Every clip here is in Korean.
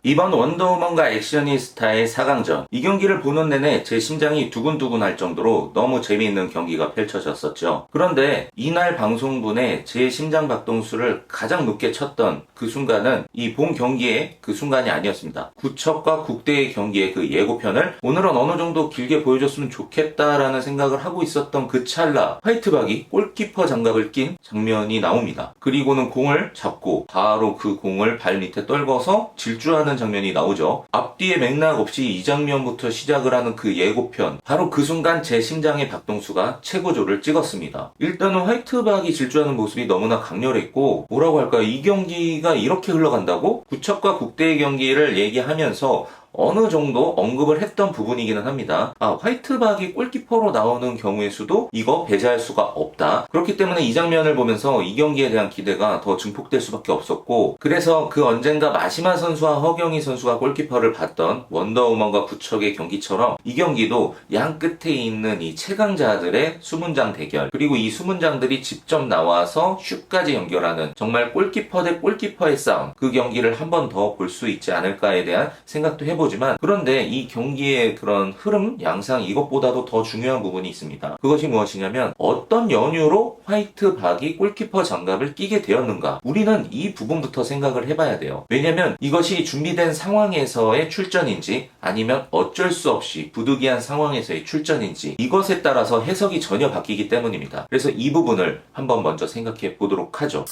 이번 원더우먼과 액셔니스타의 4강전, 이 경기를 보는 내내 제 심장이 두근두근 할 정도로 너무 재미있는 경기가 펼쳐졌었죠. 그런데 이날 방송분에 제 심장 박동수를 가장 높게 쳤던 그 순간은 이 본 경기의 그 순간이 아니었습니다. 구척과 국대의 경기의 그 예고편을 오늘은 어느 정도 길게 보여줬으면 좋겠다라는 생각을 하고 있었던 그 찰나, 화이트박이 골키퍼 장갑을 낀 장면이 나옵니다. 그리고는 공을 잡고 바로 그 공을 발 밑에 떨궈서 질주하는 장면이 나오죠. 앞뒤의 맥락 없이 이 장면부터 시작을 하는 그 예고편, 바로 그 순간 제 심장의 박동수가 최고조를 찍었습니다. 일단은 화이트박이 질주하는 모습이 너무나 강렬했고, 뭐라고 할까요? 이 경기가 이렇게 흘러간다고? 구척과 국대의 경기를 얘기하면서 어느 정도 언급을 했던 부분이기는 합니다. 화이트박이 골키퍼로 나오는 경우의 수도 이거 배제할 수가 없다. 그렇기 때문에 이 장면을 보면서 이 경기에 대한 기대가 더 증폭될 수밖에 없었고, 그래서 그 언젠가 마시마 선수와 허경희 선수가 골키퍼를 봤던 원더우먼과 구척의 경기처럼 이 경기도 양 끝에 있는 이 최강자들의 수문장 대결, 그리고 이 수문장들이 직접 나와서 슛까지 연결하는 정말 골키퍼 대 골키퍼의 싸움, 그 경기를 한 번 더 볼 수 있지 않을까에 대한 생각도 해보지만, 그런데 이 경기의 그런 흐름, 양상, 이것보다도 더 중요한 부분이 있습니다. 그것이 무엇이냐면 어떤 연유로 화이트박이 골키퍼 장갑을 끼게 되었는가, 우리는 이 부분부터 생각을 해봐야 돼요. 왜냐면 이것이 준비된 상황에서의 출전인지 아니면 어쩔 수 없이 부득이한 상황에서의 출전인지, 이것에 따라서 해석이 전혀 바뀌기 때문입니다. 그래서 이 부분을 한번 먼저 생각해 보도록 하죠.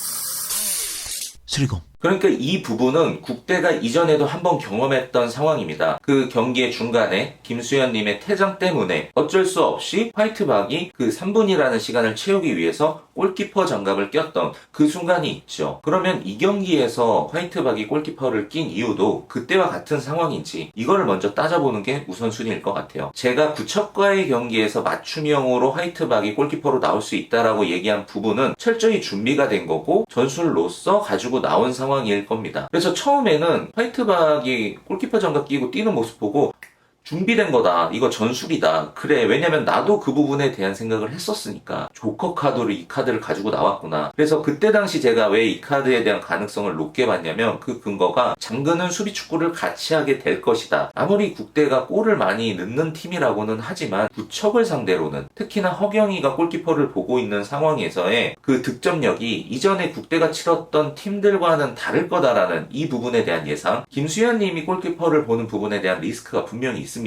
수리공. 그러니까 이 부분은 국대가 이전에도 한번 경험했던 상황입니다. 그 경기의 중간에 김수현님의 퇴장 때문에 어쩔 수 없이 화이트박이 그 3분이라는 시간을 채우기 위해서 골키퍼 장갑을 꼈던 그 순간이 있죠. 그러면 이 경기에서 화이트박이 골키퍼를 낀 이유도 그때와 같은 상황인지, 이거를 먼저 따져보는 게 우선순위일 것 같아요. 제가 구척과의 경기에서 맞춤형으로 화이트박이 골키퍼로 나올 수 있다라고 얘기한 부분은 철저히 준비가 된 거고 전술로서 가지고 나온 상황일 겁니다. 그래서 처음에는 화이트박이 골키퍼 장갑 끼고 뛰는 모습 보고 준비된 거다, 이거 전술이다, 그래, 왜냐면 나도 그 부분에 대한 생각을 했었으니까 조커 카드로 이 카드를 가지고 나왔구나. 그래서 그때 당시 제가 왜 이 카드에 대한 가능성을 높게 봤냐면, 그 근거가 장근은 수비 축구를 같이 하게 될 것이다. 아무리 국대가 골을 많이 넣는 팀이라고는 하지만 구척을 상대로는, 특히나 허경희가 골키퍼를 보고 있는 상황에서의 그 득점력이 이전에 국대가 치렀던 팀들과는 다를 거다라는 이 부분에 대한 예상, 김수현님이 골키퍼를 보는 부분에 대한 리스크가 분명히 있습니다.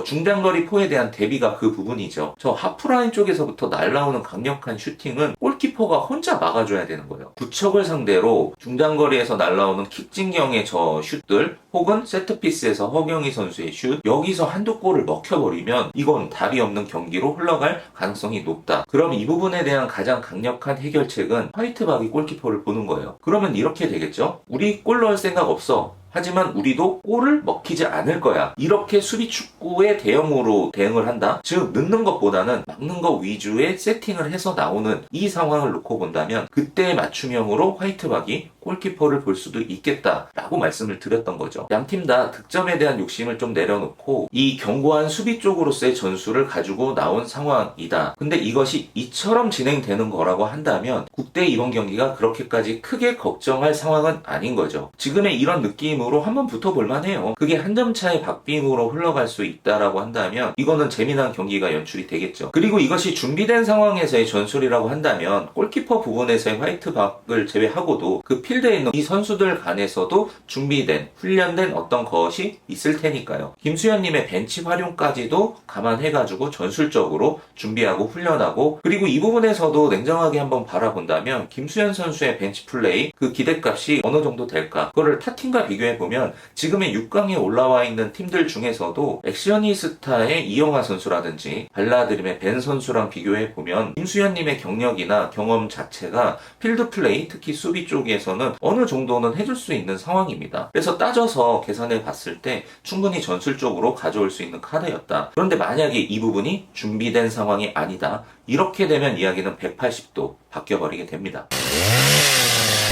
중장거리 포에 대한 대비가 그 부분이죠. 저 하프라인 쪽에서부터 날라오는 강력한 슈팅은 골키퍼가 혼자 막아줘야 되는 거예요. 구척을 상대로 중장거리에서 날라오는 킥진경의 저 슛들, 혹은 세트피스에서 허경희 선수의 슛, 여기서 한두 골을 먹혀버리면 이건 답이 없는 경기로 흘러갈 가능성이 높다. 그럼 이 부분에 대한 가장 강력한 해결책은 화이트박이 골키퍼를 보는 거예요. 그러면 이렇게 되겠죠? 우리 골 넣을 생각 없어, 하지만 우리도 골을 먹히지 않을 거야, 이렇게 수비 축구의 대형으로 대응을 한다. 즉 넣는 것보다는 막는 것 위주의 세팅을 해서 나오는 이 상황을 놓고 본다면, 그때의 맞춤형으로 화이트박이 골키퍼를 볼 수도 있겠다라고 말씀을 드렸던 거죠. 양팀 다 득점에 대한 욕심을 좀 내려놓고 이 견고한 수비 쪽으로서의 전술을 가지고 나온 상황이다. 근데 이것이 이처럼 진행되는 거라고 한다면 국대 이번 경기가 그렇게까지 크게 걱정할 상황은 아닌 거죠. 지금의 이런 느낌으로 한번 붙어볼 만해요. 그게 한 점 차의 박빙으로 흘러갈 수 있다라고 한다면 이거는 재미난 경기가 연출이 되겠죠. 그리고 이것이 준비된 상황에서의 전술이라고 한다면 골키퍼 부분에서의 화이트박을 제외하고도 그 필드에 있는 이 선수들 간에서도 준비된, 훈련된 어떤 것이 있을 테니까요. 김수현님의 벤치 활용까지도 감안해가지고 전술적으로 준비하고 훈련하고, 그리고 이 부분에서도 냉정하게 한번 바라본다면 김수현 선수의 벤치 플레이, 그 기대값이 어느 정도 될까? 그거를 타 팀과 비교해보면 지금의 6강에 올라와 있는 팀들 중에서도 액션니스타의 이영하 선수라든지 발라드림의 벤 선수랑 비교해보면 김수현님의 경력이나 경험 자체가 필드 플레이, 특히 수비 쪽에서는 어느 정도는 해줄 수 있는 상황입니다. 그래서 따져서 계산해 봤을 때 충분히 전술적으로 가져올 수 있는 카드였다. 그런데 만약에 이 부분이 준비된 상황이 아니다, 이렇게 되면 이야기는 180도 바뀌어버리게 됩니다.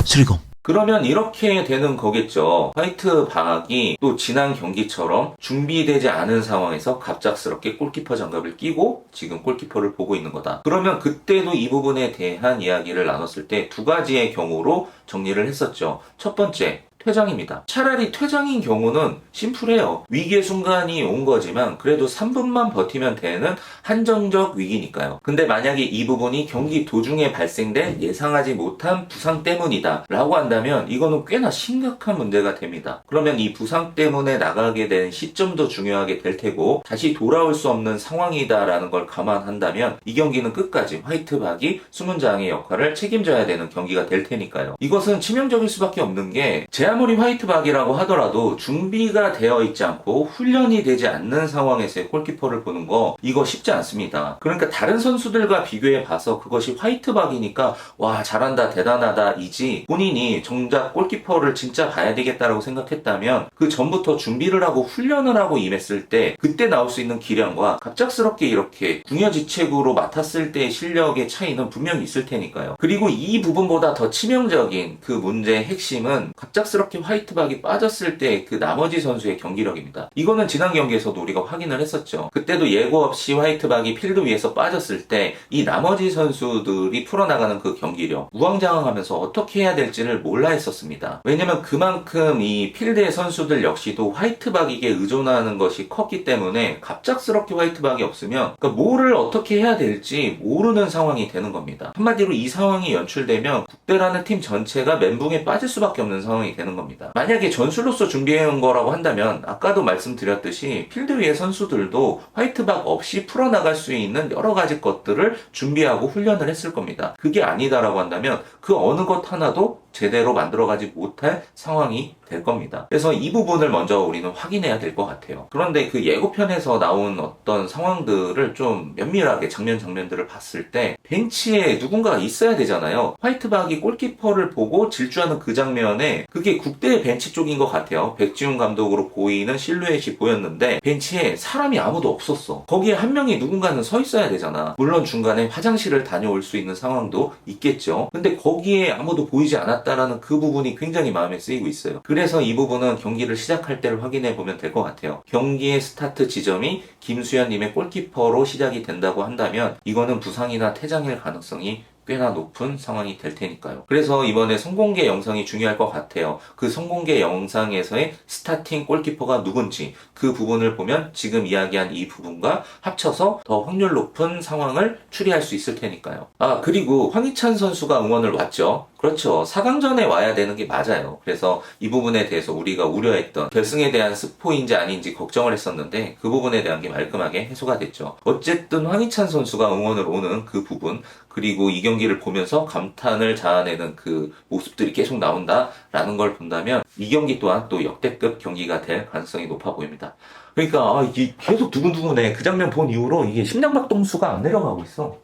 수리공. 그러면 이렇게 되는 거겠죠. 화이트박이 또 지난 경기처럼 준비되지 않은 상황에서 갑작스럽게 골키퍼 장갑을 끼고 지금 골키퍼를 보고 있는 거다. 그러면 그때도 이 부분에 대한 이야기를 나눴을 때 두 가지의 경우로 정리를 했었죠. 첫 번째, 퇴장입니다. 차라리 퇴장인 경우는 심플해요. 위기의 순간이 온 거지만 그래도 3분만 버티면 되는 한정적 위기니까요. 근데 만약에 이 부분이 경기 도중에 발생된 예상하지 못한 부상 때문이다 라고 한다면 이거는 꽤나 심각한 문제가 됩니다. 그러면 이 부상 때문에 나가게 된 시점도 중요하게 될 테고 다시 돌아올 수 없는 상황이다 라는 걸 감안한다면 이 경기는 끝까지 화이트박이 수문장의 역할을 책임져야 되는 경기가 될 테니까요. 이것은 치명적일 수밖에 없는 게 제 아무리 화이트박이라고 하더라도 준비가 되어 있지 않고 훈련이 되지 않는 상황에서의 골키퍼를 보는 거 이거 쉽지 않습니다. 그러니까 다른 선수들과 비교해 봐서 그것이 화이트박이니까 와 잘한다 대단하다 이지 본인이 정작 골키퍼를 진짜 봐야 되겠다라고 생각했다면 그 전부터 준비를 하고 훈련을 하고 임했을 때 그때 나올 수 있는 기량과 갑작스럽게 이렇게 궁여지책으로 맡았을 때의 실력의 차이는 분명히 있을 테니까요. 그리고 이 부분보다 더 치명적인 그 문제의 핵심은 갑작스럽게 화이트박이 빠졌을 때 그 나머지 선수의 경기력입니다. 이거는 지난 경기에서도 우리가 확인을 했었죠. 그때도 예고 없이 화이트박이 필드 위에서 빠졌을 때 이 나머지 선수들이 풀어나가는 그 경기력 우왕좌왕하면서 어떻게 해야 될지를 몰라 했었습니다. 왜냐면 그만큼 이 필드의 선수들 역시도 화이트박에게 의존하는 것이 컸기 때문에 갑작스럽게 화이트박이 없으면 그러니까 뭐를 어떻게 해야 될지 모르는 상황이 되는 겁니다. 한마디로 이 상황이 연출되면 국대라는 팀 전체가 멘붕에 빠질 수밖에 없는 상황이 되는 겁니다. 만약에 전술로서 준비해온 거라고 한다면 아까도 말씀드렸듯이 필드 위의 선수들도 화이트박 없이 풀어나갈 수 있는 여러 가지 것들을 준비하고 훈련을 했을 겁니다. 그게 아니다라고 한다면 그 어느 것 하나도 제대로 만들어가지 못할 상황이 될 겁니다. 그래서 이 부분을 먼저 우리는 확인해야 될 것 같아요. 그런데 그 예고편에서 나온 어떤 상황들을 좀 면밀하게 장면들을 봤을 때 벤치에 누군가가 있어야 되잖아요. 화이트박이 골키퍼를 보고 질주하는 그 장면에 그게 국대 벤치 쪽인 것 같아요. 백지훈 감독으로 보이는 실루엣이 보였는데 벤치에 사람이 아무도 없었어. 거기에 한 명이 누군가는 서 있어야 되잖아. 물론 중간에 화장실을 다녀올 수 있는 상황도 있겠죠. 근데 거기에 아무도 보이지 않았다라는 그 부분이 굉장히 마음에 쓰이고 있어요. 그래서 이 부분은 경기를 시작할 때를 확인해 보면 될 것 같아요. 경기의 스타트 지점이 김수현님의 골키퍼로 시작이 된다고 한다면 이거는 부상이나 퇴장일 가능성이 꽤나 높은 상황이 될 테니까요. 그래서 이번에 선공개 영상이 중요할 것 같아요. 그 선공개 영상에서의 스타팅 골키퍼가 누군지 그 부분을 보면 지금 이야기한 이 부분과 합쳐서 더 확률 높은 상황을 추리할 수 있을 테니까요. 그리고 황희찬 선수가 응원을 왔죠. 그렇죠. 4강전에 와야 되는 게 맞아요. 그래서 이 부분에 대해서 우리가 우려했던 결승에 대한 스포인지 아닌지 걱정을 했었는데 그 부분에 대한 게 말끔하게 해소가 됐죠. 어쨌든 황희찬 선수가 응원을 오는 그 부분 그리고 이 경기를 보면서 감탄을 자아내는 그 모습들이 계속 나온다라는 걸 본다면 이 경기 또한 또 역대급 경기가 될 가능성이 높아 보입니다. 그러니까 이게 계속 두근두근해. 그 장면 본 이후로 이게 심장박동수가 안 내려가고 있어.